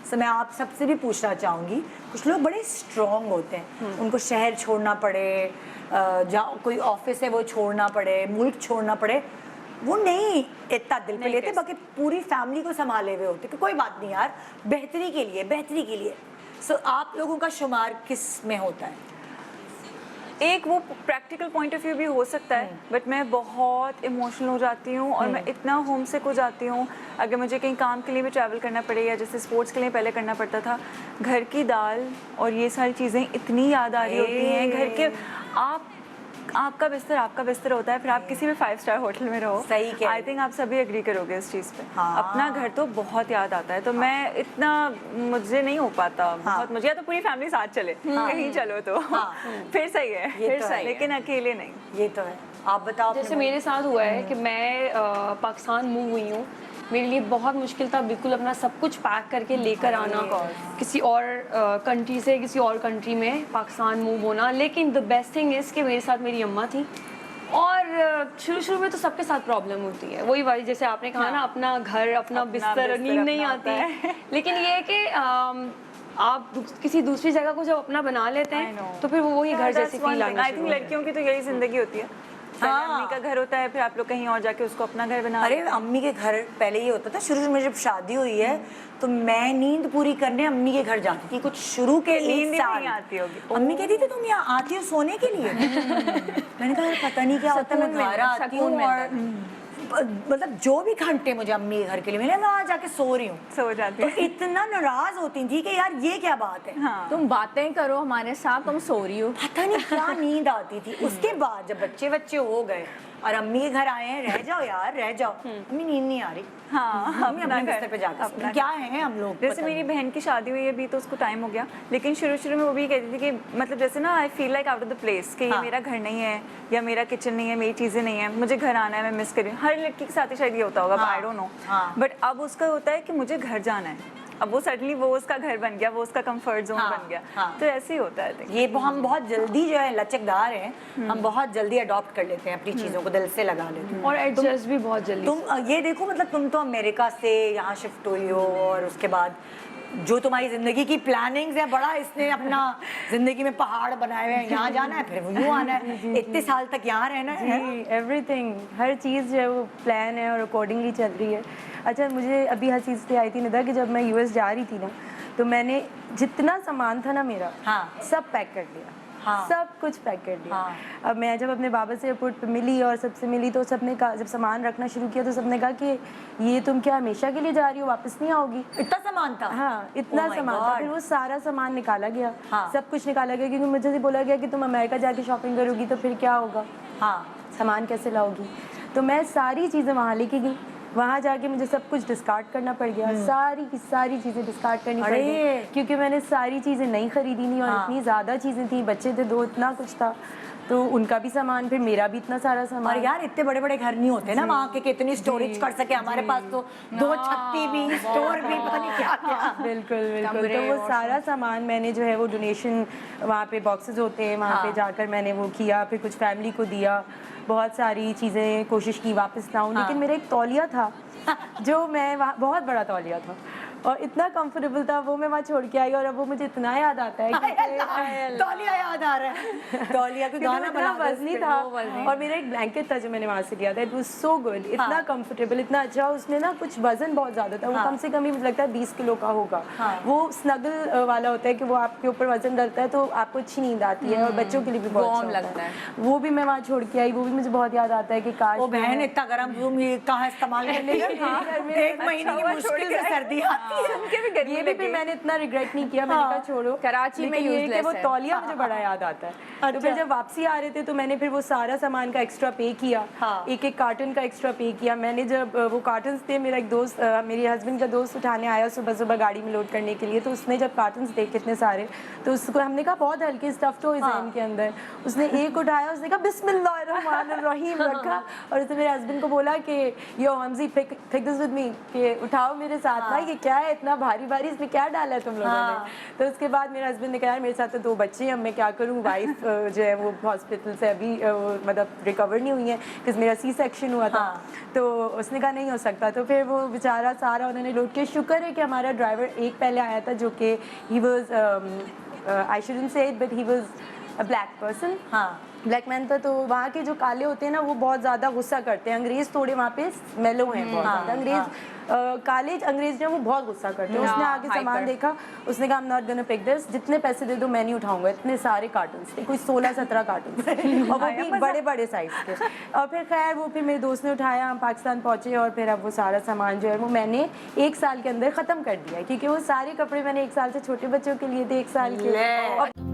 सो मैं आप सबसे भी पूछना चाहूँगी, कुछ लोग बड़े स्ट्रॉन्ग होते हैं, उनको शहर छोड़ना पड़े, जहाँ कोई ऑफिस है वो छोड़ना पड़े, मुल्क छोड़ना पड़े, वो नहीं इतना दिल पे लेते, बाकी पूरी फैमिली को संभाले हुए होते कि कोई बात नहीं यार, बेहतरी के लिए, बेहतरी के लिए। सो आप लोगों का शुमार किस में होता है? एक वो प्रैक्टिकल पॉइंट ऑफ व्यू भी हो सकता है, बट मैं बहुत इमोशनल हो जाती हूँ और मैं इतना होम सिक हो जाती हूँ। अगर मुझे कहीं काम के लिए भी ट्रैवल करना पड़े या जैसे स्पोर्ट्स के लिए पहले करना पड़ता था, घर की दाल और ये सारी चीज़ें इतनी याद आ रही होती हैं। घर के आपका बिस्तर होता है, फिर आप किसी भी 5 स्टार होटल में रहो। सही कह, आई थिंक आप सभी एग्री करोगे इस चीज़ पे। हाँ। अपना घर तो बहुत याद आता है, तो मैं इतना मुझे नहीं हो पाता बहुत, मुझे या तो पूरी फैमिली साथ चले कहीं चलो तो फिर सही है, फिर सही है, लेकिन अकेले नहीं। ये तो है। आप बताओ। जैसे मेरे साथ हुआ है कि मैं पाकिस्तान मूव हुई हूँ, मेरे लिए बहुत मुश्किल था बिल्कुल अपना सब कुछ पैक करके लेकर आना किसी और कंट्री से किसी और कंट्री में पाकिस्तान मूव होना। लेकिन द बेस्ट थिंग इज़ कि मेरे साथ मेरी अम्मा थी, और शुरू में तो सबके साथ प्रॉब्लम होती है, वही वाली जैसे आपने कहा ना, अपना घर अपना बिस्तर, नींद नहीं आती। लेकिन ये है कि आप किसी दूसरी जगह को जब अपना बना लेते हैं तो फिर वो वही घर जैसी फील आना। आई थिंक लड़कियों की तो यही जिंदगी होती है, अम्मी का घर होता है, फिर आप लोग कहीं और जाके उसको अपना घर बना। अरे अम्मी के घर पहले ये होता था, शुरू में जब शादी हुई है तो मैं नींद पूरी करने अम्मी के घर जाती थी, कुछ शुरू के नींद एक साल नहीं आती होगी। अम्मी कहती थी तुम यहाँ आती हो सोने के लिए। मैंने कहा पता नहीं क्या होता है, मैं घर आती हूँ और मतलब जो भी घंटे मुझे अम्मी के घर के लिए मिले मैं वहाँ जाके सो रही हूँ, सो जाती तो इतना नाराज होती थी कि यार ये क्या बात है। हाँ। तुम बातें करो हमारे साथ, तुम सो रही हो। पता नहीं क्या नींद आती थी। उसके बाद जब बच्चे हो गए और अम्मी के घर आए हैं, रह जाओ यार रह जाओ, अम्मी नींद नहीं आ रही। हाँ, अपने बिस्तर पे जाकर क्या है हम लोग। जैसे मेरी बहन की शादी हुई है अभी, तो उसको टाइम हो गया, लेकिन शुरू में वो भी कहती थी कि मतलब जैसे ना I feel like out of the place, कि ये मेरा घर नहीं है या मेरा किचन नहीं है, मेरी चीज़ें नहीं है, मुझे घर आना है, मैं मिस कर रही हूँ। हर लड़की के साथ ही शायद ये होता होगा, आई डोंट नो, बट अब उसका होता है कि मुझे घर जाना है। अब वो सडनली वो उसका घर बन गया, वो उसका कंफर्ट जोन बन गया। तो ऐसे ही होता है। ये हम बहुत जल्दी जो है लचकदार हैं, हम बहुत जल्दी अडॉप्ट कर लेते हैं अपनी चीज़ों को, दिल से लगा लेते हैं और एडजस्ट भी बहुत जल्दी। तुम ये देखो, मतलब तुम तो अमेरिका से यहाँ शिफ्ट हुई हो और उसके बाद जो तुम्हारी जिंदगी की प्लानिंग्स है, बड़ा इसने अपना जिंदगी में पहाड़ बनाए हुए हैं, यहाँ जाना है फिर यूँ आना है, इतने साल तक यहाँ रहना है। एवरीथिंग, हर चीज़ जो है वो प्लान है और अकॉर्डिंगली चल रही है। अच्छा, मुझे अभी हर चीज़ से आई थी निदा कि जब मैं यूएस जा रही थी ना, तो मैंने जितना सामान था ना मेरा, सब पैक कर लिया। सब कुछ पैक कर दिया। अब मैं जब अपने बाबा से एयरपोर्ट पे मिली और सबसे मिली तो सबने कहा, जब सामान रखना शुरू किया तो सबने कहा कि ये तुम क्या हमेशा के लिए जा रही हो, वापस नहीं आओगी? इतना सामान था? हाँ, इतना सामान था। फिर वो सारा सामान निकाला गया, सब कुछ निकाला गया, क्योंकि मुझे से बोला गया कि तुम अमेरिका जाके शॉपिंग करोगी तो फिर क्या होगा, सामान कैसे लाओगी? तो मैं सारी चीज़ें वहाँ लेके गई। वहाँ जाके मुझे सब कुछ डिस्कार्ड करना पड़ गया, सारी की सारी चीज़ें डिस्कार्ड करनी पड़ गई, क्योंकि मैंने सारी चीज़ें नहीं खरीदी थी और इतनी ज़्यादा चीज़ें थी, बच्चे थे 2, इतना कुछ था, तो उनका भी सामान, फिर मेरा भी इतना सारा सामान। और यार इतने बड़े बड़े घर नहीं होते ना वहाँ के, कितनी स्टोरेज कर सके। हमारे पास तो 2 छत्ती भी, स्टोर भी, पता नहीं क्या क्या। बिल्कुल बिल्कुल। तो वो सारा सामान मैंने जो है वो डोनेशन, वहाँ पे बॉक्सेस होते हैं, वहाँ पे जाकर मैंने वो किया, फिर कुछ फैमिली को दिया, बहुत सारी चीज़ें कोशिश की वापस लाऊं। लेकिन मेरा एक तौलिया था जो मैं वहाँ, बहुत बड़ा तौलिया था और इतना कंफर्टेबल था, वो मैं वहाँ छोड़ के आई और अब वो मुझे इतना याद आता है कि तौलिया याद आ रहा है। तौलिया का गाना बना, वजनी था और मेरा एक ब्लैंकेट था जो मैंने वहाँ से लिया था, इट वाज सो गुड, इतना कंफर्टेबल, इतना अच्छा। उसमें ना कुछ वजन बहुत ज़्यादा था, वो कम से कम ही मुझे लगता है 20 किलो का होगा। वो स्नगल वाला होता है कि वो आपके ऊपर वजन डलता है तो आपको अच्छी नींद आती है और बच्चों के लिए भी बहुत अच्छा लगता है। वो भी मैं वहाँ छोड़ के आई, वो भी मुझे बहुत याद आता है कि काश वो बहन इतना गर्म रूम कहाँ इस्तेमाल कर लेगी। 1 महीने की मुश्किल से सर्दी आती है। ये भी मैंने इतना रिग्रेट नहीं किया, मैंने कहा छोड़ो, कराची में यूजलेस है। वो तौलिया मुझे बड़ा याद आता है। तो फिर जब वापसी आ रहे थे तो मैंने फिर वो सारा सामान का एक्स्ट्रा पे किया, एक कार्टन का एक्स्ट्रा पे किया मैंने। जब वो कार्टन्स थे, मेरा एक दोस्त, मेरे हस्बैंड का दोस्त उठाने आया सुबह गाड़ी में लोड करने के लिए, तो उसने जब कार्टन्स देखे इतने सारे, तो उसको हमने कहा बहुत हल्के स्टफ टॉयज हैं इनके अंदर, उसने एक उठाया, उसने कहा बिस्मिल्लाहिर्रहमानिर्रहीम रखा और उसने मेरे हस्बैंड को बोला कि यो हमजी पिक दिस विद मी, कि उठाओ मेरे साथ ना, ये क्या है इतना भारी भारी, इसमें क्या डाला है तुम लोगों ने? तो उसके बाद मेरे हस्बैंड ने कहा यार मेरे साथ तो 2 बच्चे हैं, अब मैं क्या करूँ, वाइफ जो है वो हॉस्पिटल से अभी मतलब रिकवर नहीं हुई है क्योंकि मेरा सी सेक्शन हुआ था। तो उसने कहा नहीं हो सकता, तो फिर वो बेचारा सारा उन्होंने लोड किया। शुक्र है कि हमारा ड्राइवर एक पहले आया था जो कि ही वाज आई शुडंट से it but he was a black person, black man था। तो वहाँ के जो काले होते हैं ना वो बहुत ज़्यादा गुस्सा करते हैं, अंग्रेज़ थोड़े वहाँ पे मेलो हैं बहुत ज़्यादा, अंग्रेज़ काले अंग्रेज़ जो वो बहुत गुस्सा करते हैं। उसने आगे सामान देखा, उसने कहा I am not gonna pick this, जितने पैसे दे दो मैं नहीं उठाऊंगा। इतने सारे कार्टून थे, कोई 16-17 कार्टून थे और वो भी बड़े बड़े साइज के। और फिर खैर वो फिर मेरे दोस्त ने उठाया, हम पाकिस्तान पहुँचे और फिर अब वो सारा सामान जो है वो मैंने 1 साल के अंदर ख़त्म कर दिया, क्योंकि वो सारे कपड़े मैंने 1 साल से छोटे बच्चों के लिए थे, 1 साल के।